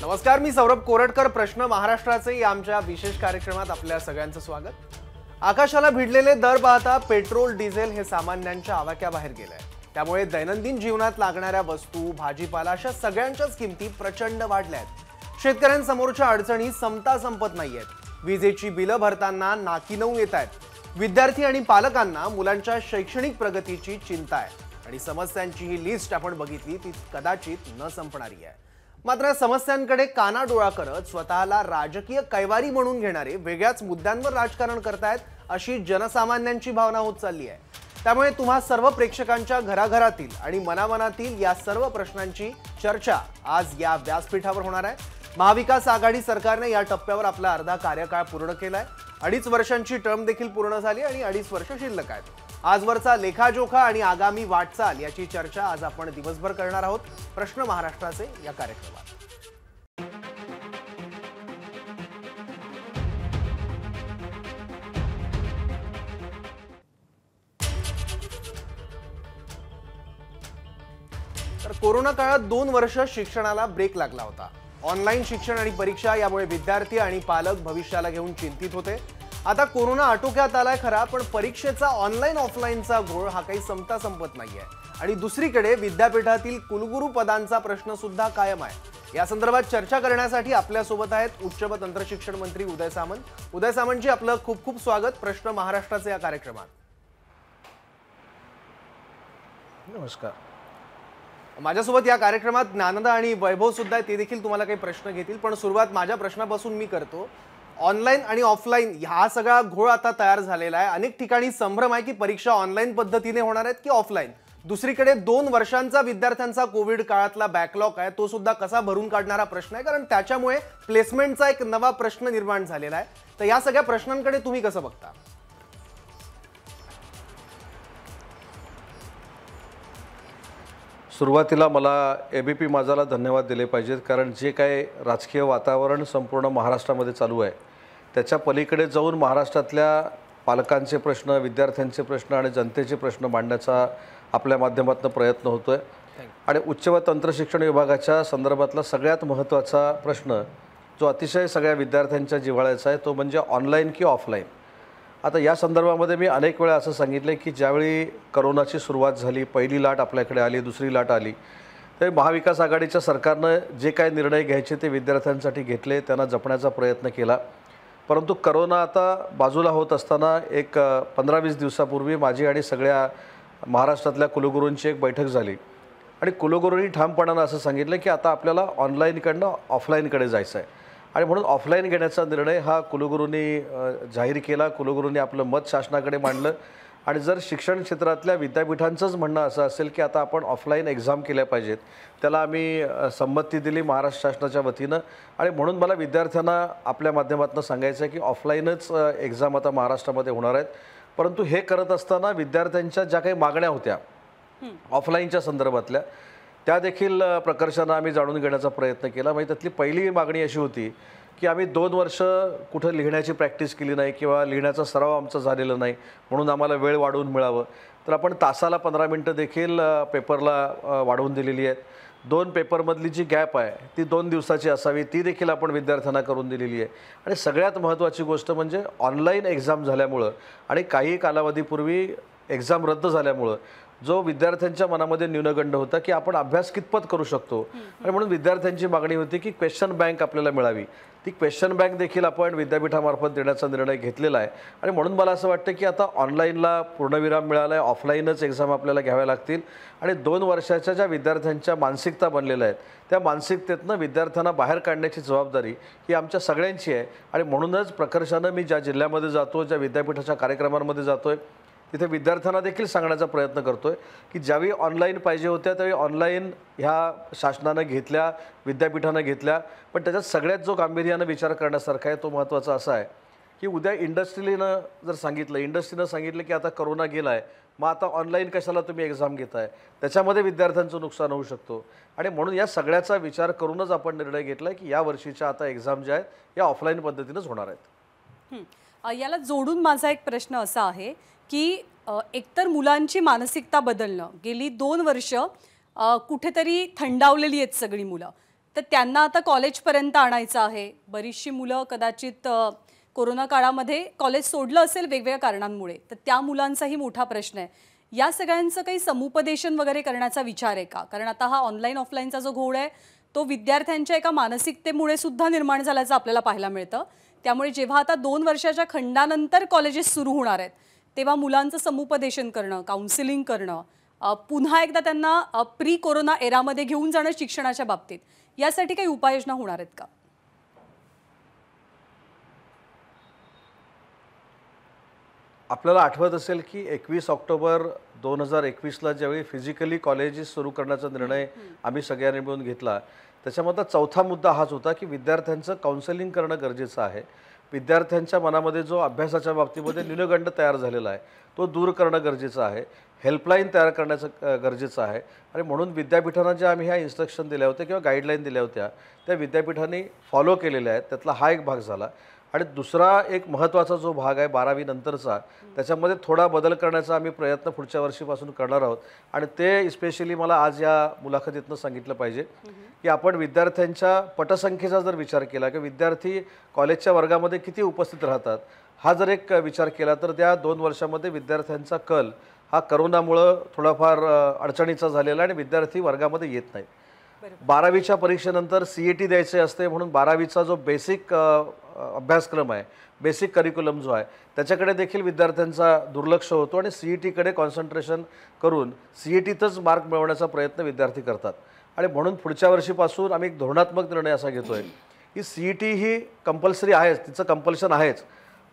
नमस्कार, मी सौरभ कोरटकर. प्रश्न महाराष्ट्राचे या आमच्या विशेष कार्यक्रमात आपल्या सगळ्यांचं स्वागत. आकाशाला भिडलेले दर पाहता पेट्रोल डिझेल हे सामान्यांच्या आवाक्याबाहेर गेलंय. त्यामुळे दैनंदिन जीवनात लागणाऱ्या वस्तू, भाजीपाला अशा सगळ्यांच्याच किमती प्रचंड वाढल्यात. शेतकऱ्यांसमोरच्या अडचणी संपता संपत नाहीयेत. विजेची बिलं भरताना नाकीनऊ येत आहेत. विद्यार्थी आणि पालकांना मुलांच्या शैक्षणिक प्रगतीची चिंता आहे आणि समस्यांची ही लिस्ट आपण बघितली ती कदाचित न संपणारी आहे. मात्र समस्यांकडे कानाडोळा करत स्वतःला राजकीय कैवारी म्हणून घेणारे वेगळ्याच मुद्द्यांवर राजकारण करतायत अशी जनसामान्यांची भावना होत चालली आहे. त्यामुळे तुम्हा सर्व प्रेक्षकांच्या घराघरातील आणि मनामनातील या सर्व प्रश्नांची चर्चा आज या व्यासपीठावर होणार आहे. महाविकास आघाडी सरकारने या टप्प्यावर आपला अर्धा कार्यकाळ पूर्ण केलाय. 2.5 वर्षांची टर्म देखील पूर्ण झाली आणि 2.5 वर्ष शिल्लक आहेत. आजवरचा लेखाजोखा आणि आगामी वाटचाल याची चर्चा आज आपण दिवसभर करणार आहोत प्रश्न महाराष्ट्राचे या कार्यक्रमात. तर कोरोना काळात 2 वर्ष शिक्षणाला ब्रेक लागला होता. ऑनलाईन शिक्षण आणि परीक्षा यामुळे विद्यार्थी आणि पालक भविष्याला घेऊन चिंतित होते. आता कोरोना आटोक्यात आलाय खरा, पण परीक्षेचा ऑनलाईन ऑफलाईनचा घोळ हा काही संपत नाहीये. आणि दुसरीकडे विद्यापीठातील कुलगुरू पदांचा प्रश्न सुद्धा कायम आहे. या संदर्भात चर्चा करण्यासाठी आपल्यासोबत आहेत उच्च व तंत्रशिक्षण मंत्री उदय सामंत. उदय सामंतजी, आपलं खूप खूप स्वागत प्रश्न महाराष्ट्राचे या कार्यक्रमात. नमस्कार. माझ्यासोबत या कार्यक्रमात ज्ञानदा आणि वैभव सुद्धा आहे, ते देखील तुम्हाला काही प्रश्न घेतील. पण सुरुवात माझ्या प्रश्नापासून मी करतो. ऑनलाईन आणि ऑफलाईन हा सगळा घोळ आता तयार झालेला आहे. अनेक ठिकाणी संभ्रम आहे की परीक्षा ऑनलाईन पद्धतीने होणार आहेत की ऑफलाईन. दुसरीकडे 2 वर्षांचा विद्यार्थ्यांचा कोविड काळातला बॅकलॉग आहे, तो सुद्धा कसा भरून काढणारा प्रश्न आहे, कारण त्याच्यामुळे प्लेसमेंटचा एक नवा प्रश्न निर्माण झालेला आहे. तर या सगळ्या प्रश्नांकडे तुम्ही कसं बघता? सुरुवातीला मला एबीपी माझाला धन्यवाद दिले पाहिजेत, कारण जे काय राजकीय वातावरण संपूर्ण महाराष्ट्रामध्ये चालू आहे त्याच्या पलीकडे जाऊन महाराष्ट्रातल्या पालकांचे प्रश्न, विद्यार्थ्यांचे प्रश्न आणि जनतेचे प्रश्न मांडण्याचा आपल्या माध्यमातून प्रयत्न होतोय. आणि उच्च व तंत्रशिक्षण विभागाच्या संदर्भातला सगळ्यात महत्त्वाचा प्रश्न जो अतिशय सगळ्या विद्यार्थ्यांच्या जिव्हाळ्याचा आहे तो म्हणजे ऑनलाईन की ऑफलाईन. आता या संदर्भामध्ये मी अनेक वेळा असं सांगितलं की ज्यावेळी करोनाची सुरुवात झाली, पहिली लाट आपल्याकडे आली, दुसरी लाट आली, तर महाविकास आघाडीच्या सरकारनं जे काय निर्णय घ्यायचे ते विद्यार्थ्यांसाठी घेतले, त्यांना जपण्याचा प्रयत्न केला. परंतु करोना आता बाजूला होत असताना एक 15-20 दिवसापूर्वी माझी आणि सगळ्या महाराष्ट्रातल्या कुलगुरूंची एक बैठक झाली आणि कुलगुरूंनी ठामपणानं असं सांगितलं की आता आपल्याला ऑनलाईनकडनं ऑफलाईनकडे जायचं आहे. आणि म्हणून ऑफलाईन घेण्याचा निर्णय हा कुलगुरूंनी जाहीर केला. कुलगुरूंनी आपलं मत शासनाकडे मांडलं. आणि जर शिक्षण क्षेत्रातल्या विद्यापीठांचंच म्हणणं असं असेल की आता आपण ऑफलाईन एक्झाम केल्या पाहिजेत, त्याला आम्ही संमती दिली महाराष्ट्र शासनाच्या वतीनं. आणि म्हणून मला विद्यार्थ्यांना आपल्या माध्यमातून सांगायचं आहे की ऑफलाईनच एक्झाम आता महाराष्ट्रामध्ये होणार आहेत. परंतु हे करत असताना विद्यार्थ्यांच्या ज्या काही मागण्या होत्या ऑफलाईनच्या संदर्भातल्या त्या देखील प्रकर्षानं आम्ही जाणून घेण्याचा प्रयत्न केला. म्हणजे त्यातली पहिली मागणी अशी होती की आम्ही 2 वर्ष कुठं लिहिण्याची प्रॅक्टिस केली नाही किंवा लिहिण्याचा सराव आमचा झालेला नाही, म्हणून आम्हाला वेळ वाढवून मिळावं. तर आपण तासाला 15 मिनटं देखील पेपरला वाढवून दिलेली आहेत. 2 पेपरमधली जी गॅप आहे ती 2 दिवसाची असावी, ती देखील आपण विद्यार्थ्यांना करून दिलेली आहे. आणि सगळ्यात महत्त्वाची गोष्ट म्हणजे ऑनलाईन एक्झाम झाल्यामुळं आणि काही कालावधीपूर्वी एक्झाम रद्द झाल्यामुळं जो विद्यार्थ्यांच्या मनामध्ये न्यूनगंड होता की आपण अभ्यास कितपत करू शकतो, आणि म्हणून विद्यार्थ्यांची मागणी होती की क्वेश्चन बँक आपल्याला मिळावी. ती क्वेश्चन बँक देखील आपण विद्यापीठामार्फत देण्याचा निर्णय घेतलेला आहे. आणि म्हणून मला असं वाटतं की आता ऑनलाईनला पूर्णविराम मिळाला आहे, ऑफलाईनच एक्झाम आपल्याला घ्याव्या लागतील. आणि 2 वर्षाच्या ज्या विद्यार्थ्यांच्या मानसिकता बनलेल्या आहेत त्या मानसिकतेतनं विद्यार्थ्यांना बाहेर काढण्याची जबाबदारी ही आमच्या सगळ्यांची आहे. आणि म्हणूनच प्रकर्षानं मी ज्या जिल्ह्यामध्ये जातो, ज्या विद्यापीठाच्या कार्यक्रमांमध्ये जातो आहे, तिथे विद्यार्थ्यांना देखील सांगण्याचा प्रयत्न करतोय की ज्यावेळी ऑनलाईन पाहिजे होत्या त्यावेळी ऑनलाईन ह्या शासनानं घेतल्या, विद्यापीठानं घेतल्या. पण त्याच्यात सगळ्यात जो गांभीर्यानं विचार करण्यासारखा आहे तो महत्त्वाचा असा आहे की उद्या इंडस्ट्रीनं जर सांगितलं, इंडस्ट्रीनं सांगितलं की आता करोना गेला आहे, मग आता ऑनलाईन कशाला तुम्ही एक्झाम घेताय, त्याच्यामध्ये विद्यार्थ्यांचं नुकसान होऊ शकतो. आणि म्हणून या सगळ्याचा विचार करूनच आपण निर्णय घेतला की या वर्षीच्या आता एक्झाम ज्या आहेत या ऑफलाईन पद्धतीनंच होणार आहेत. याला जोडून माझा एक प्रश्न असा आहे की एकतर मुलांची मानसिकता बदलणं, गेली 2 वर्ष कुठेतरी थंडावलेली आहेत सगळी मुलं. तर त्यांना आता कॉलेजपर्यंत आणायचं आहे. बरीचशी मुलं कदाचित कोरोना काळामध्ये कॉलेज सोडलं असेल वेगवेगळ्या कारणांमुळे, तर त्या मुलांचाही मोठा प्रश्न आहे. या सगळ्यांचं काही समुपदेशन वगैरे करण्याचा विचार आहे का? कारण आता हा ऑनलाईन ऑफलाईनचा जो घोळ आहे तो विद्यार्थ्यांच्या एका मानसिकतेमुळे सुद्धा निर्माण झाल्याचं आपल्याला पाहायला मिळतं. त्यामुळे जेव्हा आता 2 वर्षाच्या खंडानंतर कॉलेजेस सुरू होणार आहेत, तेव्हा मुलांचं समुपदेशन करणं, काउन्सिलिंग करणं, पुन्हा एकदा त्यांना प्री कोरोना एरामध्ये घेऊन जाणं शिक्षणाच्या बाबतीत, यासाठी काही उपाययोजना होणार आहेत का? आपल्याला आठवत असेल की 21 ऑक्टोबर 2021ला ज्यावेळी फिजिकली कॉलेजेस सुरू करण्याचा निर्णय आम्ही सगळ्यांनी मिळून घेतला, त्याच्यामधला चौथा मुद्दा हाच होता की विद्यार्थ्यांचं काउन्सिलिंग करणं गरजेचं आहे. विद्यार्थ्यांच्या मनामध्ये जो अभ्यासाच्या बाबतीमध्ये न्यूनगंड तयार झालेला आहे तो दूर करणं गरजेचं आहे. हेल्पलाईन तयार करण्याचं गरजेचं आहे. आणि म्हणून विद्यापीठांना ज्या आम्ही ह्या इन्स्ट्रक्शन दिल्या होत्या किंवा गाईडलाईन दिल्या होत्या त्या विद्यापीठांनी फॉलो केलेल्या आहेत. त्यातला हा एक भाग झाला. आणि दुसरा एक महत्त्वाचा जो भाग आहे 12वी नंतरचा, त्याच्यामध्ये थोडा बदल करण्याचा आम्ही प्रयत्न पुढच्या वर्षीपासून करणार आहोत. आणि ते स्पेशली मला आज या मुलाखतीतनं सांगितलं पाहिजे की आपण विद्यार्थ्यांच्या पटसंख्येचा जर विचार केला की विद्यार्थी कॉलेजच्या वर्गामध्ये किती उपस्थित राहतात, हा जर एक विचार केला तर त्या 2 वर्षामध्ये विद्यार्थ्यांचा कल हा करोनामुळं थोडाफार अडचणीचा झालेला आणि विद्यार्थी वर्गामध्ये येत नाही. 12वीच्या परीक्षेनंतर CET द्यायचे असते म्हणून 12वीचा जो बेसिक अभ्यासक्रम आहे, बेसिक करिक्युलम जो आहे, त्याच्याकडे देखील विद्यार्थ्यांचा दुर्लक्ष होतो आणि CETकडे कॉन्सन्ट्रेशन करून CETतच मार्क मिळवण्याचा प्रयत्न विद्यार्थी करतात. आणि म्हणून पुढच्या वर्षीपासून आम्ही एक धोरणात्मक निर्णय असा घेतोय की CET ही कंपल्सरी आहेच, तिचं कंपल्शन आहेच,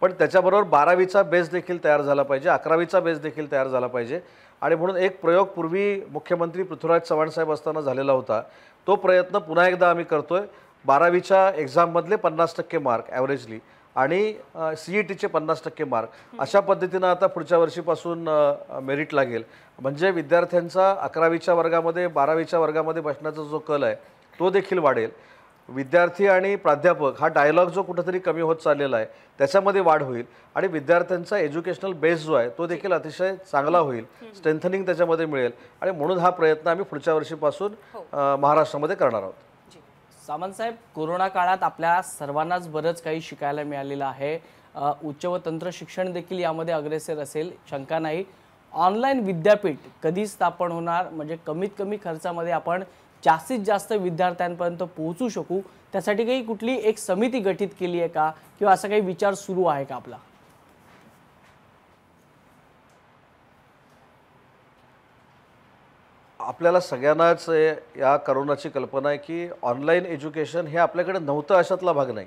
पण त्याच्याबरोबर 12वीचा बेस देखील तयार झाला पाहिजे, 11वीचा बेस देखील तयार झाला पाहिजे. आणि म्हणून एक प्रयोग पूर्वी मुख्यमंत्री पृथ्वीराज चव्हाण साहेब असताना झालेला होता, तो प्रयत्न पुन्हा एकदा आम्ही करतोय. 12वीच्या एक्झाममधले 50% मार्क ॲव्हरेजली आणि CETचे 50% मार्क अशा पद्धतीनं आता पुढच्या वर्षीपासून मेरिट लागेल. म्हणजे विद्यार्थ्यांचा 11वीच्या वर्गामध्ये 12वीच्या वर्गामध्ये बसण्याचा जो कल आहे तो देखील वाढेल. विद्यार्थी आणि प्राध्यापक हा डायलॉग जो कुठेतरी कमी होत चाललेला आहे त्याच्यामध्ये वाढ होईल आणि विद्यार्थ्यांचा एज्युकेशनल बेस जो आहे तो देखील अतिशय चांगला होईल, स्ट्रेंथनिंग त्याच्यामध्ये मिळेल. आणि म्हणून हा प्रयत्न आम्ही पुढच्या वर्षीपासून महाराष्ट्रामध्ये करणार आहोत. सामंत साहेब, कोरोना काळात आपल्या सर्वांनाच बरंच काही शिकायला मिळालेलं आहे. उच्च व तंत्र शिक्षण देखील यामध्ये अग्रेसर असेल, शंका नाही. ऑनलाईन विद्यापीठ कधी स्थापन होणार, म्हणजे कमीत कमी खर्चामध्ये आपण जास्तीत जास्त विद्यार्थ्यांपर्यंत पोहोचू शकू, त्यासाठी काही कुठली एक समिती गठीत केली आहे का, किंवा असा काही विचार सुरू आहे का आपला? आपल्याला सगळ्यांनाच या करोनाची कल्पना आहे की ऑनलाईन एज्युकेशन हे आपल्याकडे नव्हतं अशातला भाग नाही.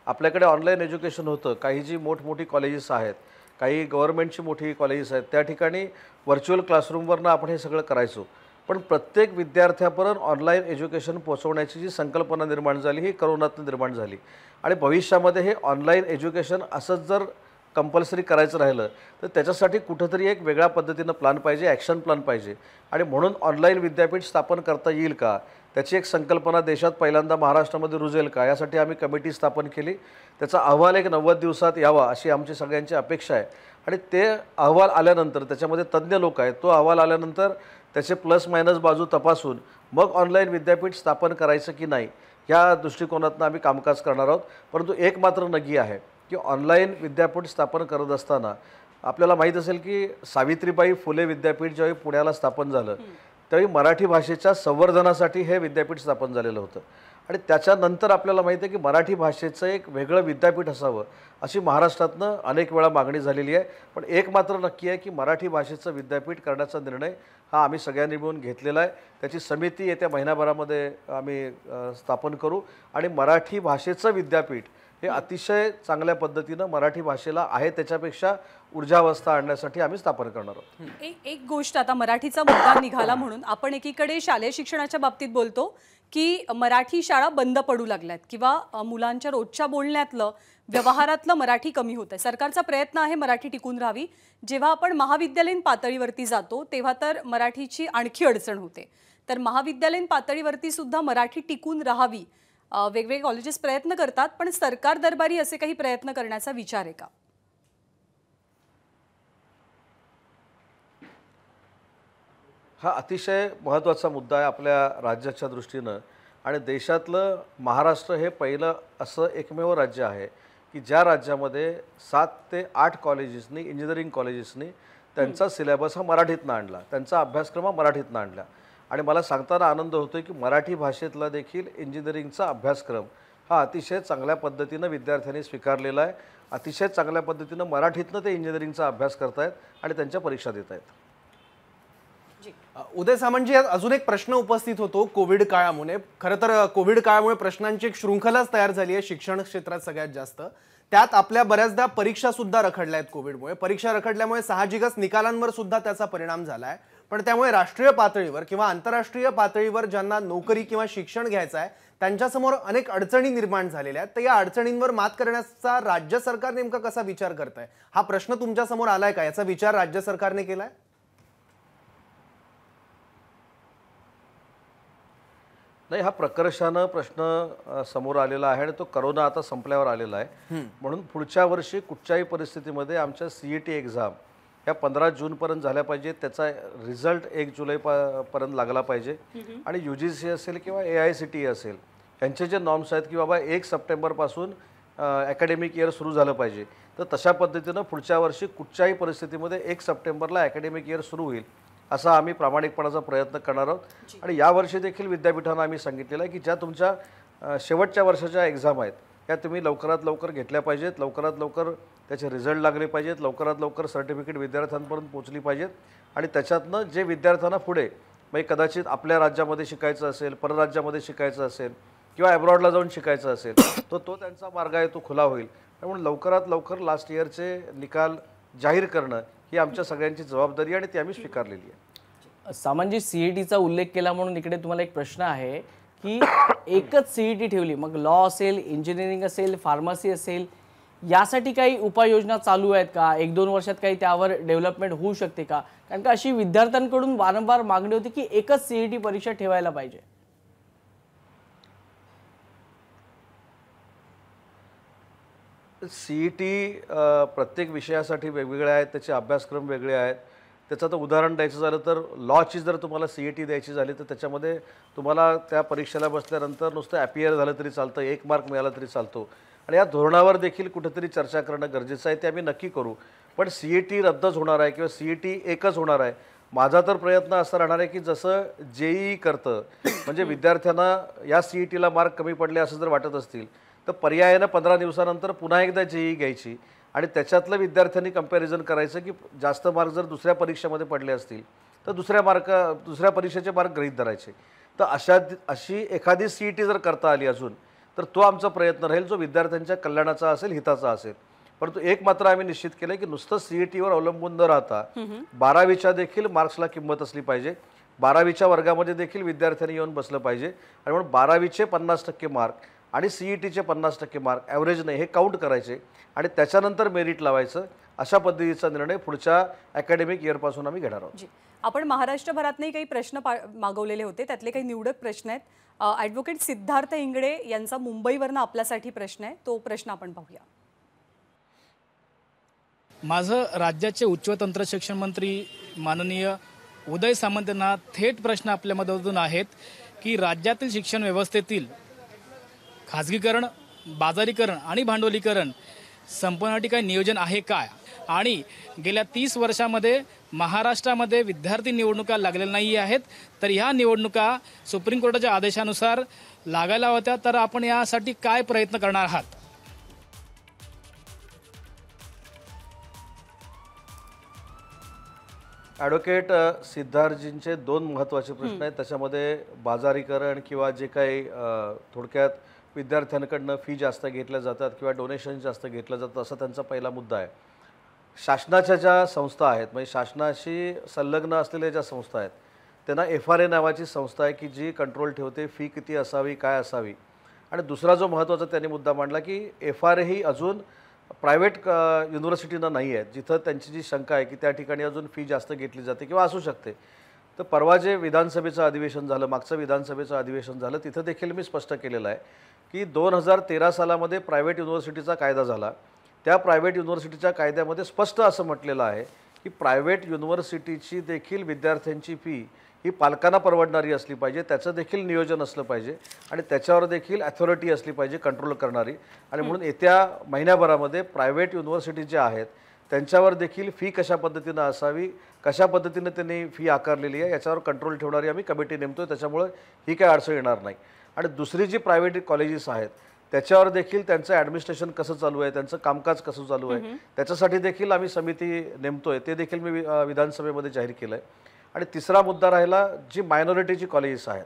आपल्याकडे ऑनलाईन एज्युकेशन होतं. काही जी मोठमोठी कॉलेजेस आहेत, काही गव्हर्नमेंटची मोठी कॉलेजेस आहेत, त्या ठिकाणी व्हर्च्युअल क्लासरूमवरनं आपण हे सगळं करायचो. पण प्रत्येक विद्यार्थ्यापर्यंत ऑनलाईन एज्युकेशन पोहोचवण्याची जी संकल्पना निर्माण झाली ही करोनातून निर्माण झाली. आणि भविष्यामध्ये हे ऑनलाईन एज्युकेशन असंच जर कंपल्सरी करायचं राहिलं तर त्याच्यासाठी कुठंतरी एक वेगळ्या पद्धतीनं प्लॅन पाहिजे, ॲक्शन प्लॅन पाहिजे. आणि म्हणून ऑनलाईन विद्यापीठ स्थापन करता येईल का, त्याची एक संकल्पना देशात पहिल्यांदा महाराष्ट्रामध्ये रुजेल का, यासाठी आम्ही कमिटी स्थापन केली. त्याचा अहवाल एक 90 दिवसात यावा अशी आमची सगळ्यांची अपेक्षा आहे. आणि ते अहवाल आल्यानंतर, त्याच्यामध्ये तज्ज्ञ लोक आहेत, तो अहवाल आल्यानंतर त्याचे प्लस मायनस बाजू तपासून मग ऑनलाईन विद्यापीठ स्थापन करायचं की नाही या दृष्टिकोनातून आम्ही कामकाज करणार आहोत. परंतु एक मात्र नक्की आहे की ऑनलाईन विद्यापीठ स्थापन करत असताना आपल्याला माहीत असेल की सावित्रीबाई फुले विद्यापीठ ज्यावेळी पुण्याला स्थापन झालं त्यावेळी मराठी भाषेच्या संवर्धनासाठी हे विद्यापीठ स्थापन झालेलं होतं. आणि त्याच्यानंतर आपल्याला माहिती आहे की मराठी भाषेचं एक वेगळं विद्यापीठ असावं अशी महाराष्ट्रातनं अनेक वेळा मागणी झालेली आहे. पण एक मात्र नक्की आहे की मराठी भाषेचं विद्यापीठ करण्याचा निर्णय हा आम्ही सगळ्यांनी मिळून घेतलेला आहे. त्याची समिती येत्या महिनाभरामध्ये आम्ही स्थापन करू आणि मराठी भाषेचं विद्यापीठ हे अतिशय चांगल्या पद्धतीनं मराठी भाषेला आहे त्याच्यापेक्षा ऊर्जावस्था आणण्यासाठी आम्ही स्थापन करणार आहोत. एक गोष्ट, आता मराठीचा मुद्दा निघाला म्हणून आपण एकीकडे शालेय शिक्षणाच्या बाबतीत बोलतो की मराठी शाळा बंद पडू लागल्यात किंवा मुलांच्या रोजच्या बोलण्यातलं, व्यवहारातलं मराठी कमी होत आहे. सरकारचा प्रयत्न आहे मराठी टिकून राहावी. जेव्हा आपण महाविद्यालयीन पातळीवरती जातो तेव्हा तर मराठीची आणखी अडचण होते. तर महाविद्यालयीन पातळीवरती सुद्धा मराठी टिकून राहावी वेगवेगळे कॉलेजेस प्रयत्न करतात, पण सरकार दरबारी असे काही प्रयत्न करण्याचा विचार आहे का? हा अतिशय महत्त्वाचा मुद्दा आहे आपल्या राज्याच्या दृष्टीनं. आणि देशातलं महाराष्ट्र हे पहिलं असं एकमेव राज्य आहे की ज्या राज्यामध्ये 7 ते 8 कॉलेजेसनी इंजिनिअरिंग कॉलेजेसनी त्यांचा सिलेबस हा मराठीतनं आणला, त्यांचा अभ्यासक्रम हा मराठीतनं आणला. आणि मला सांगताना आनंद होतो की मराठी भाषेतला देखील इंजिनिअरिंगचा अभ्यासक्रम हा अतिशय चांगल्या पद्धतीनं विद्यार्थ्यांनी स्वीकारलेला आहे. अतिशय चांगल्या पद्धतीनं मराठीतनं ते इंजिनिअरिंगचा अभ्यास करतायत आणि त्यांच्या परीक्षा देत आहेत. उदय सामंतजी, यात अजून एक प्रश्न उपस्थित होतो कोविड काळामुळे. खरं तर कोविड काळामुळे प्रश्नांची एक शृंखलाच तयार झाली आहे शिक्षण क्षेत्रात सगळ्यात जास्त. त्यात आपल्या बऱ्याचदा परीक्षा सुद्धा रखडल्या आहेत कोविडमुळे. परीक्षा रखडल्यामुळे साहजिकच निकालांवर सुद्धा त्याचा परिणाम झाला आहे. पण त्यामुळे राष्ट्रीय पातळीवर किंवा आंतरराष्ट्रीय पातळीवर ज्यांना नोकरी किंवा शिक्षण घ्यायचं आहे त्यांच्यासमोर अनेक अडचणी निर्माण झालेल्या आहेत. तर या अडचणींवर मात करण्याचा राज्य सरकार नेमका कसा विचार करत आहे, हा प्रश्न तुमच्या समोर आलाय का? याचा विचार राज्य सरकारने केलाय? नाही, हा प्रकर्षानं प्रश्न समोर आलेला आहे आणि तो करोना आता संपल्यावर आलेला आहे. म्हणून पुढच्या वर्षी कुठच्याही परिस्थितीमध्ये आमच्या CET एक्झाम ह्या 15 जूनपर्यंत झाल्या पाहिजेत. त्याचा रिझल्ट 1 जुलैपर्यंत लागला पाहिजे. आणि UGC असेल किंवा AICTE असेल यांचे जे नॉर्म्स आहेत की बाबा 1 सप्टेंबरपासून अकॅडमिक इयर सुरू झालं पाहिजे, तर तशा पद्धतीनं पुढच्या वर्षी कुठच्याही परिस्थितीमध्ये 1 सप्टेंबरला अकॅडमिक इयर सुरू होईल असा आम्ही प्रामाणिकपणाचा प्रयत्न करणार आहोत. आणि यावर्षी देखील विद्यापीठांना आम्ही सांगितलेलं आहे की ज्या तुमच्या शेवटच्या वर्षाच्या एक्झाम आहेत त्या तुम्ही लवकरात लवकर घेतल्या पाहिजेत, लवकरात लवकर त्याचे रिझल्ट लागले पाहिजेत, लवकरात लवकर सर्टिफिकेट विद्यार्थ्यांपर्यंत पोहोचली पाहिजेत. आणि त्याच्यातनं जे विद्यार्थ्यांना पुढे म्हणजे कदाचित आपल्या राज्यामध्ये शिकायचं असेल, परराज्यामध्ये शिकायचं असेल किंवा ॲब्रॉडला जाऊन शिकायचं असेल तर तो त्यांचा मार्ग आहे, तो खुला होईल. त्यामुळे लवकरात लवकर लास्ट इयरचे निकाल जाहीर करणं ही आमच्या सगळ्यांची जबाबदारी आहे आणि ती आम्ही स्वीकारलेली आहे. सामंतजी, CETचा उल्लेख केला म्हणून इकडे तुम्हाला एक प्रश्न आहे की एकच CET ठेवली, मग लॉ असेल, इंजिनिअरिंग असेल, फार्मसी असेल, यासाठी काही उपाययोजना चालू आहेत का? 1-2 वर्षात काही त्यावर डेव्हलपमेंट होऊ शकते का? कारण का अशी विद्यार्थ्यांकडून वारंवार मागणी होती की एकच CET परीक्षा ठेवायला पाहिजे. CET प्रत्येक विषयासाठी वेगवेगळे आहेत, त्याचे अभ्यासक्रम वेगळे आहेत. त्याचं तर उदाहरण द्यायचं झालं तर लॉची जर तुम्हाला CET द्यायची झाली तर त्याच्यामध्ये तुम्हाला त्या परीक्षेला बसल्यानंतर नुसतं ॲपियर झालं तरी चालतं, 1 मार्क मिळाला तरी चालतो. आणि या धोरणावर देखील कुठेतरी चर्चा करणं गरजेचं आहे, ते आम्ही नक्की करू. पण CET रद्दच होणार आहे किंवा CET एकच होणार आहे. माझा तर प्रयत्न असा राहणार आहे की जसं JEE करतं, म्हणजे विद्यार्थ्यांना या CETला मार्क कमी पडले असं जर वाटत असतील तर पर्यायानं 15 दिवसानंतर पुन्हा एकदा JEE घ्यायची आणि त्याच्यातलं विद्यार्थ्यांनी कंपॅरिझन करायचं की जास्त मार्क जर दुसऱ्या परीक्षेमध्ये पडले असतील तर दुसऱ्या परीक्षेचे मार्क गृहीत धरायचे. तर अशी एखादी CET जर करता आली अजून तर तो आमचा प्रयत्न राहील जो विद्यार्थ्यांच्या कल्याणाचा असेल, हिताचा असेल. परंतु एक मात्र आम्ही निश्चित केलं की नुसतं CETवर अवलंबून न राहता 12वीच्या देखील मार्क्सला किंमत असली पाहिजे. 12वीच्या वर्गामध्ये देखील विद्यार्थ्यांनी येऊन बसलं पाहिजे आणि म्हणून 12वीचे 50% मार्क आणि CETचे 50% मार्क ॲव्हरेज नाही हे काउंट करायचे आणि त्याच्यानंतर मेरिट लावायचं. अशा पद्धतीचा निर्णय पुढच्या अकॅडमिक इयरपासून आम्ही घेणार आहोत. आपण महाराष्ट्रभरातही काही प्रश्न मागवलेले होते, त्यातले काही निवडक प्रश्न आहेत. ॲडव्होकेट सिद्धार्थ इंगडे यांचा मुंबईवरनं आपल्यासाठी प्रश्न आहे, तो प्रश्न आपण पाहूया. माझं राज्याचे उच्च व तंत्र शिक्षण मंत्री माननीय उदय सामंत यांना थेट प्रश्न आपल्या मदतीतून आहेत की राज्यातील शिक्षण व्यवस्थेतील खाजगीकरण, बाजारीकरण आणि भांडवलीकरण संपवण्यासाठी काही नियोजन आहे काय? आणि गेल्या 30 वर्षामध्ये महाराष्ट्रामध्ये विद्यार्थी निवडणुका लागलेल्या नाही आहेत, तर ह्या निवडणुका सुप्रीम कोर्टाच्या आदेशानुसार लागायला होत्या, तर आपण यासाठी काय प्रयत्न करणार आहात? ॲडव्होकेट सिद्धार्थजींचे 2 महत्त्वाचे प्रश्न आहेत. त्याच्यामध्ये बाजारीकरण किंवा जे काही थोडक्यात विद्यार्थ्यांकडनं फी जास्त घेतल्या जातात किंवा डोनेशन जास्त घेतलं जातं असा त्यांचा पहिला मुद्दा आहे. शासनाच्या ज्या संस्था आहेत म्हणजे शासनाशी संलग्न असलेल्या ज्या संस्था आहेत त्यांना FRA नावाची संस्था आहे की जी कंट्रोल ठेवते फी किती असावी, काय असावी. आणि दुसरा जो महत्त्वाचा त्यांनी मुद्दा मांडला की FRA ही अजून प्रायव्हेट युनिव्हर्सिटींना नाही आहेत जिथं त्यांची जी शंका आहे की त्या ठिकाणी अजून फी जास्त घेतली जाते किंवा असू शकते. तर परवा जे विधानसभेचं अधिवेशन झालं, मागचं विधानसभेचं अधिवेशन झालं, तिथं देखील मी स्पष्ट केलेलं आहे की 2013 सालामध्ये प्रायव्हेट युनिव्हर्सिटीचा कायदा झाला. त्या प्रायव्हेट युनिव्हर्सिटीच्या कायद्यामध्ये स्पष्ट असं म्हटलेलं आहे की प्रायव्हेट युनिव्हर्सिटीची देखील विद्यार्थ्यांची फी ही पालकांना परवडणारी असली पाहिजे, त्याचं देखील नियोजन असलं पाहिजे आणि त्याच्यावर देखील अथॉरिटी असली पाहिजे कंट्रोल करणारी. आणि म्हणून येत्या महिन्याभरामध्ये प्रायव्हेट युनिव्हर्सिटी ज्या आहेत त्यांच्यावर देखील फी कशा पद्धतीनं असावी, कशा पद्धतीनं त्यांनी फी आकारलेली आहे याच्यावर कंट्रोल ठेवणारी आम्ही कमिटी नेमतो. त्याच्यामुळे ही काही अडचण येणार नाही. आणि दुसरी जी प्रायव्हेट कॉलेजेस आहेत त्याच्यावर देखील त्यांचं ॲडमिनिस्ट्रेशन कसं चालू आहे, त्यांचं कामकाज कसं चालू आहे त्याच्यासाठी देखील आम्ही समिती नेमतोय. ते देखील मी विधानसभेमध्ये जाहीर केलं आहे. आणि तिसरा मुद्दा राहिला जी मायनॉरिटीची कॉलेजेस आहेत.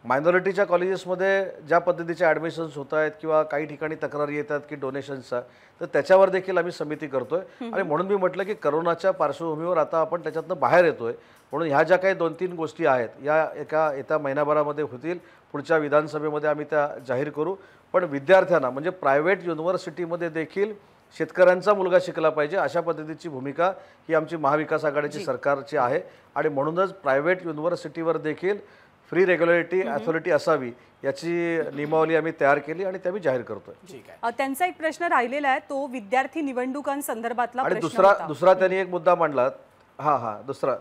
मायनॉरिटीच्या कॉलेजेसमध्ये ज्या पद्धतीचे ॲडमिशन्स होत आहेत किंवा काही ठिकाणी तक्रारी येतात की डोनेशन्सचा, तर त्याच्यावर देखील आम्ही समिती करतोय. आणि म्हणून मी म्हटलं की करोनाच्या पार्श्वभूमीवर आता आपण त्याच्यातनं बाहेर येतोय, म्हणून ह्या ज्या काही 2-3 गोष्टी आहेत या येत्या महिन्याभरामध्ये होतील. पुढच्या विधानसभेमध्ये आम्ही त्या जाहीर करू. पण विद्यार्थ्यांना म्हणजे प्रायव्हेट युनिव्हर्सिटीमध्ये देखील शेतकऱ्यांचा मुलगा शिकला पाहिजे अशा पद्धतीची भूमिका ही आमची महाविकास आघाडीची सरकारची आहे. आणि म्हणूनच प्रायव्हेट युनिव्हर्सिटीवर देखील फ्री रेग्युलेटरी अथॉरिटी असावी याची नियमावली आम्ही तयार केली आणि ते आम्ही जाहीर करतोय. ठीक आहे. त्यांचा एक प्रश्न राहिलेला आहे, तो विद्यार्थी निवडणुकांसंदर्भातला आणि प्रश्न होता. दुसरा त्यांनी एक मुद्दा मांडला. दुसरा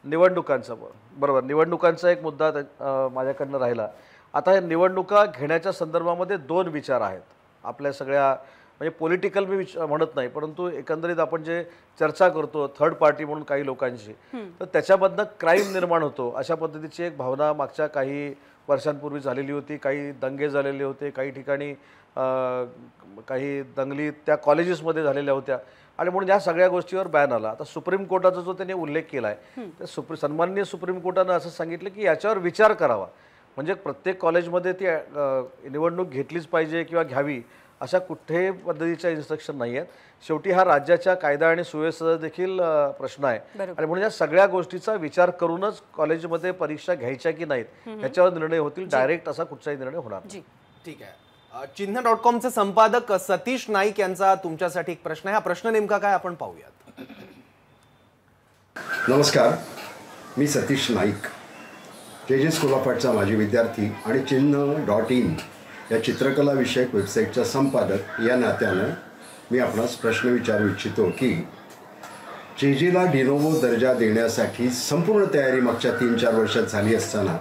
निवडणुकांचा, बरोबर, निवडणुकांचा एक मुद्दा माझ्याकडनं राहिला. आता हे निवडणुका घेण्याच्या संदर्भामध्ये 2 विचार आहेत आपल्या सगळ्या, म्हणजे पॉलिटिकल मी म्हणत नाही, परंतु एकंदरीत आपण जे चर्चा करतो थर्ड पार्टी म्हणून काही लोकांशी, तर त्याच्यामधनं क्राईम निर्माण होतो अशा पद्धतीची एक भावना मागच्या काही वर्षांपूर्वी झालेली होती. काही दंगे झालेले होते, काही ठिकाणी काही दंगली त्या कॉलेजेसमध्ये झालेल्या होत्या. आणि म्हणून या सगळ्या गोष्टीवर बॅन आला. आता सुप्रीम कोर्टाचा जो त्यांनी उल्लेख केला आहे, तर सन्माननीय सुप्रीम कोर्टानं असं सांगितलं की याच्यावर विचार करावा. म्हणजे प्रत्येक कॉलेजमध्ये ती निवडणूक घेतलीच पाहिजे किंवा घ्यावी अशा कुठेही पद्धतीच्या इन्स्ट्रक्शन नाही आहेत. शेवटी हा राज्याच्या कायदा आणि सुव्यवस्थेचा देखील प्रश्न आहे. आणि म्हणून या सगळ्या गोष्टीचा विचार करूनच कॉलेजमध्ये परीक्षा घ्यायच्या की नाहीत ह्याच्यावर निर्णय होतील. डायरेक्ट असा कुठचाही निर्णय होणार नाही. ठीक आहे. चिन्ह.com चे संपादक सतीश नाईक यांचा तुमच्यासाठी एक प्रश्न आहे. हा प्रश्न नेमका काय आपण पाहूयात. नमस्कार, मी सतीश नाईक, जे स्कूल ऑफ आर्टचा माजी विद्यार्थी आणि चिन्ह.in या चित्रकला विषयक वेबसाईटचा संपादक या नात्यानं मी आपणास प्रश्न विचारू इच्छितो की जेजेला डिनोव्हो दर्जा देण्यासाठी संपूर्ण तयारी मागच्या 3-4 वर्षात झाली असताना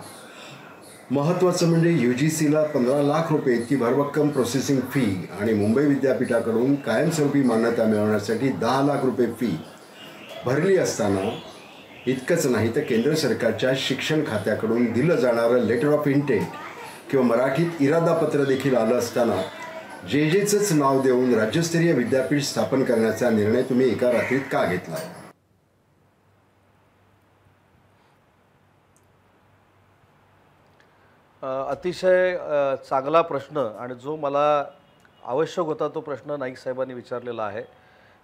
महत्त्वाचं म्हणजे UGCला 15 लाख रुपये इतकी भरभक्कम प्रोसेसिंग फी आणि मुंबई विद्यापीठाकडून कायमस्वरूपी मान्यता मिळवण्यासाठी 10 लाख रुपये फी भरली असताना इतकंच नाही तर केंद्र सरकारच्या शिक्षण खात्याकडून दिलं जाणारं लेटर ऑफ इंटेंट किंवा मराठीत इरादापत्र देखील आलं असताना जेजेचंच नाव देऊन राज्यस्तरीय विद्यापीठ स्थापन करण्याचा निर्णय तुम्ही एका रात्रीत का घेतला? अतिशय चांगला प्रश्न आणि जो मला आवश्यक होता तो प्रश्न नाईक साहेबांनी विचारलेला आहे.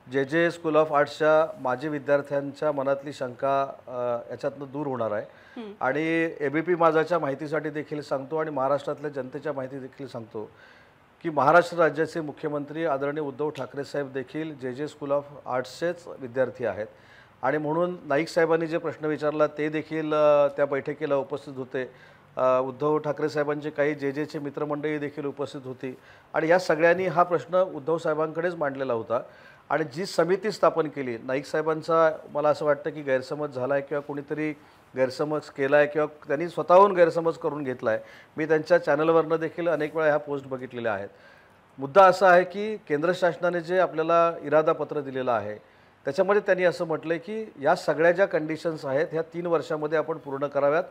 जे स्कूल ऑफ आर्ट्सच्या माजी विद्यार्थ्यांच्या मनातली शंका याच्यातनं दूर होणार आहे. आणि ABP माझाच्या माहितीसाठी देखील सांगतो आणि महाराष्ट्रातल्या जनतेच्या माहिती देखील सांगतो की महाराष्ट्र राज्याचे मुख्यमंत्री आदरणीय उद्धव ठाकरे साहेब देखील जे स्कूल ऑफ आर्ट्सचेच विद्यार्थी आहेत. आणि म्हणून नाईक साहेबांनी जे प्रश्न विचारला ते देखील त्या बैठकीला उपस्थित होते. उद्धव ठाकरे साहेबांचे काही जेचे मित्रमंडळी देखील उपस्थित होती. आणि या सगळ्यांनी हा प्रश्न उद्धव साहेबांकडेच मांडलेला होता. आणि जी समिती स्थापन केली, नाईक साहेबांचा मला असं वाटतं की गैरसमज झाला आहे किंवा कोणीतरी गैरसमज केला आहे किंवा त्यांनी स्वतःहून गैरसमज करून घेतला आहे. मी त्यांच्या चॅनलवरनं देखील अनेक वेळा ह्या पोस्ट बघितलेल्या आहेत. मुद्दा असा आहे की केंद्र शासनाने जे आपल्याला इरादापत्र दिलेलं आहे त्याच्यामध्ये त्यांनी असं म्हटलं आहे की या सगळ्या ज्या कंडिशन्स आहेत ह्या 3 वर्षामध्ये आपण पूर्ण कराव्यात,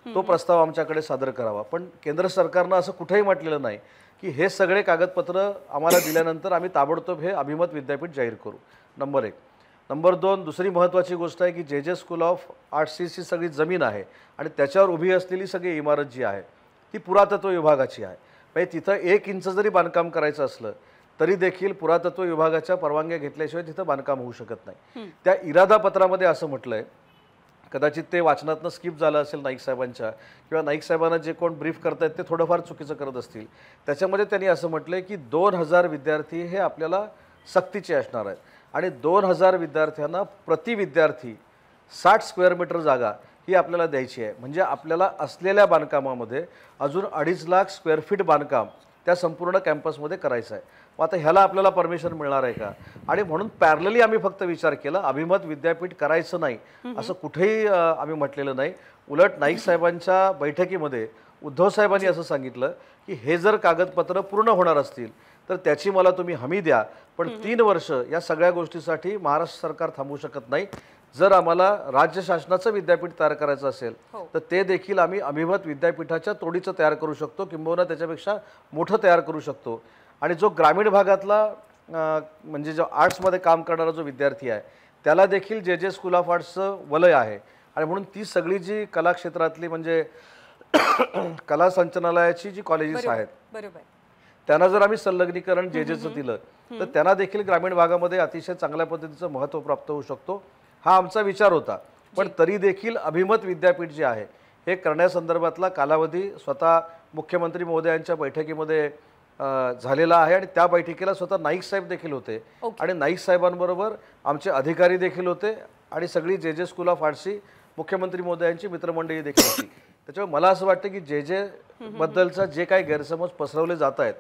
तो प्रस्ताव आमच्याकडे सादर करावा. पण केंद्र सरकारनं असं कुठेही म्हटलेलं नाही की हे सगळे कागदपत्र आम्हाला दिल्यानंतर आम्ही ताबडतोब हे अभिमत विद्यापीठ जाहीर करू. नंबर 1. नंबर 2, दुसरी महत्त्वाची गोष्ट आहे की जे स्कूल ऑफ आर्ट्सची सगळी जमीन आहे आणि त्याच्यावर उभी असलेली सगळी इमारत जी आहे ती पुरातत्व विभागाची आहे. म्हणजे तिथं 1 इंच जरी बांधकाम करायचं असलं तरी देखील पुरातत्व विभागाच्या परवानग्या घेतल्याशिवाय तिथं बांधकाम होऊ शकत नाही. त्या इरादापत्रामध्ये असं म्हटलं आहे, कदाचित ते वाचनातनं स्किप झालं असेल नाईक साहेबांच्या किंवा नाईक साहेबांना जे कोण ब्रीफ करतायत ते थोडंफार चुकीचं करत असतील. त्याच्यामध्ये त्यांनी असं म्हटलं आहे की 2000 विद्यार्थी हे आपल्याला सक्तीचे असणार आहेत आणि 2000 विद्यार्थ्यांना प्रति विद्यार्थी 60 स्क्वेअर मीटर जागा ही आपल्याला द्यायची आहे. म्हणजे आपल्याला असलेल्या बांधकामामध्ये अजून 2.5 लाख स्क्वेअर फीट बांधकाम त्या संपूर्ण कॅम्पसमध्ये करायचं आहे. मग आता ह्याला आपल्याला परमिशन मिळणार आहे का? आणि म्हणून पॅरलली आम्ही फक्त विचार केला, अभिमत विद्यापीठ करायचं नाही असं कुठेही आम्ही म्हटलेलं नाही. उलट नाईक साहेबांच्या बैठकीमध्ये उद्धव साहेबांनी असं सांगितलं की हे जर कागदपत्र पूर्ण होणार असतील तर त्याची मला तुम्ही हमी द्या, पण 3 वर्ष या सगळ्या गोष्टीसाठी महाराष्ट्र सरकार थांबवू शकत नाही. जर आम्हाला राज्य शासनाचं विद्यापीठ तयार करायचं असेल तर ते देखील आम्ही अभिमत विद्यापीठाच्या तोडीचं तयार करू शकतो, किंबहुना त्याच्यापेक्षा मोठं तयार करू शकतो. आणि जो ग्रामीण भागातला म्हणजे जो आर्ट्समध्ये काम करणारा जो विद्यार्थी आहे त्याला देखील जे स्कूल ऑफ आर्ट्सचं वलय आहे. आणि म्हणून ती सगळी जी कला क्षेत्रातली म्हणजे कला संचालनालयाची जी कॉलेजेस आहेत बरोबर, त्यांना जर आम्ही संलग्नीकरण जेचं दिलं तर त्यांना देखील ग्रामीण भागामध्ये अतिशय चांगल्या पद्धतीचं महत्त्व प्राप्त होऊ शकतो, हा आमचा विचार होता. पण तरी देखील अभिमत विद्यापीठ जे आहे हे करण्यासंदर्भातला कालावधी स्वतः मुख्यमंत्री महोदयांच्या बैठकीमध्ये झालेला आहे. आणि त्या बैठकीला स्वतः नाईक साहेब देखील होते आणि नाईक साहेबांबरोबर आमचे अधिकारी देखील होते आणि सगळी जे स्कूल ऑफ आर्ट्सची मुख्यमंत्री महोदयांची मित्रमंडळी देखील होती. त्याच्यामुळे मला असं वाटतं की जे बद्दलचा जे काही गैरसमज पसरवले जात आहेत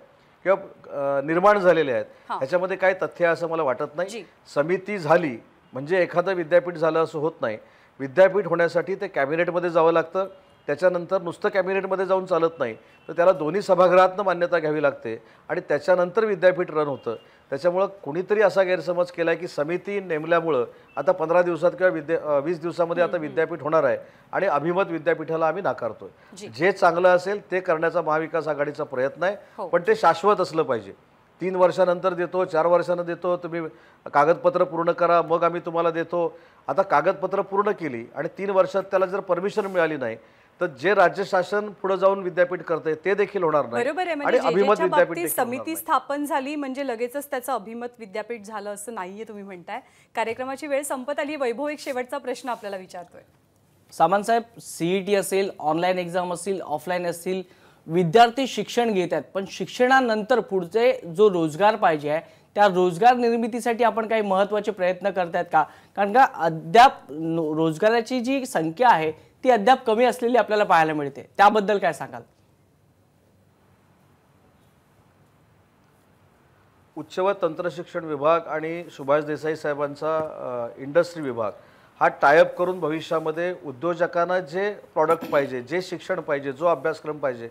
किंवा निर्माण झालेले आहेत ह्याच्यामध्ये काय तथ्य आहे असं मला वाटत नाही. समिती झाली म्हणजे एखादं विद्यापीठ झालं असं होत नाही. विद्यापीठ होण्यासाठी ते कॅबिनेटमध्ये जावं लागतं, त्याच्यानंतर नुसतं कॅबिनेटमध्ये जाऊन चालत नाही, तर त्याला दोन्ही सभागृहातनं मान्यता घ्यावी लागते आणि त्याच्यानंतर विद्यापीठ रन होतं. त्याच्यामुळं कुणीतरी असा गैरसमज केला आहे की समिती नेमल्यामुळं आता 15 दिवसात किंवा 20 दिवसामध्ये आता विद्यापीठ होणार आहे आणि अभिमत विद्यापीठाला आम्ही नाकारतोय. जे चांगलं असेल ते करण्याचा महाविकास आघाडीचा प्रयत्न आहे, पण ते शाश्वत असलं पाहिजे. 3 वर्षानंतर देतो, 4 वर्षानं देतो, तुम्ही कागदपत्र पूर्ण करा मग आम्ही तुम्हाला देतो. आता कागदपत्र पूर्ण केली आणि 3 वर्षात त्याला जर परमिशन मिळाली नाही तर जे राज्य शासन पुढे जाऊन विद्यापीठ करते ते देखील होणार नाही. बरोबर आहे. आणि म्हणजे अभिमत जेच्या विद्यापीठ बाबतीत देखील होणार समिती नाही. स्थापन झाली म्हणजे लगेचच त्याचं अभिमत विद्यापीठ झालं असं नाहीये तुम्ही म्हणताय. कार्यक्रमाची वेळ संपत आली. वैभव, एक शेवटचा प्रश्न आपल्याला विचारतोय. सामंत साहेब, CET असेल, ऑनलाईन एक्झाम असतील, ऑफलाईन असतील, विद्यार्थी शिक्षण घेत आहेत, पण शिक्षणानंतर पुढचे जो रोजगार पाहिजे आहे त्या रोजगार निर्मितीसाठी आपण काही महत्त्वाचे प्रयत्न करतायत का? कारण का अद्याप रोजगाराची जी संख्या आहे ती अद्याप कमी असलेली आपल्याला पाहायला मिळते, त्याबद्दल काय सांगाल? उच्च व तंत्रशिक्षण विभाग आणि सुभाष देसाई साहेबांचा इंडस्ट्री विभाग हा टायअप करून भविष्यामध्ये उद्योजकांना जे प्रॉडक्ट पाहिजे, जे शिक्षण पाहिजे, जो अभ्यासक्रम पाहिजे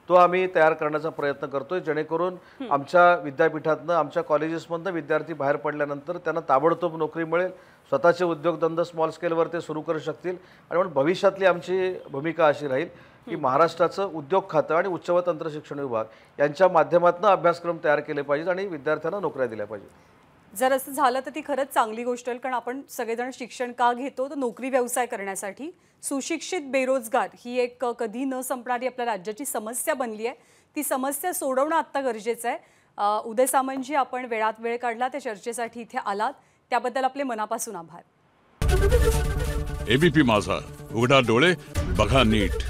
तो आम्ही तयार करण्याचा प्रयत्न करतोय, जेणेकरून आमच्या विद्यापीठातनं आमच्या कॉलेजेसमधनं विद्यार्थी बाहेर पडल्यानंतर त्यांना ताबडतोब नोकरी मिळेल, स्वतःचे उद्योगधंदे स्मॉल स्केलवर ते सुरू करू शकतील. आणि म्हणून भविष्यातली आमची भूमिका अशी राहील की महाराष्ट्राचं उद्योग खातं आणि उच्च व तंत्रशिक्षण विभाग यांच्या माध्यमातून अभ्यासक्रम तयार केले पाहिजेत आणि विद्यार्थ्यांना नोकऱ्या दिल्या पाहिजेत. जर असं झालं तर ती खरंच चांगली गोष्ट आहे, कारण आपण सगळेजण शिक्षण का घेतो तर नोकरी व्यवसाय करण्यासाठी. सुशिक्षित बेरोजगार ही एक कधी न संपणारी आपल्या राज्याची समस्या बनली आहे. ती समस्या सोडवणं आत्ता गरजेचं आहे. उदय सामंतजी, आपण वेळात वेळ काढला, त्या चर्चेसाठी इथे आलात, त्याबद्दल आपले मनापासून आभार. ABP माझा, उघडा डोळे बघा नीट.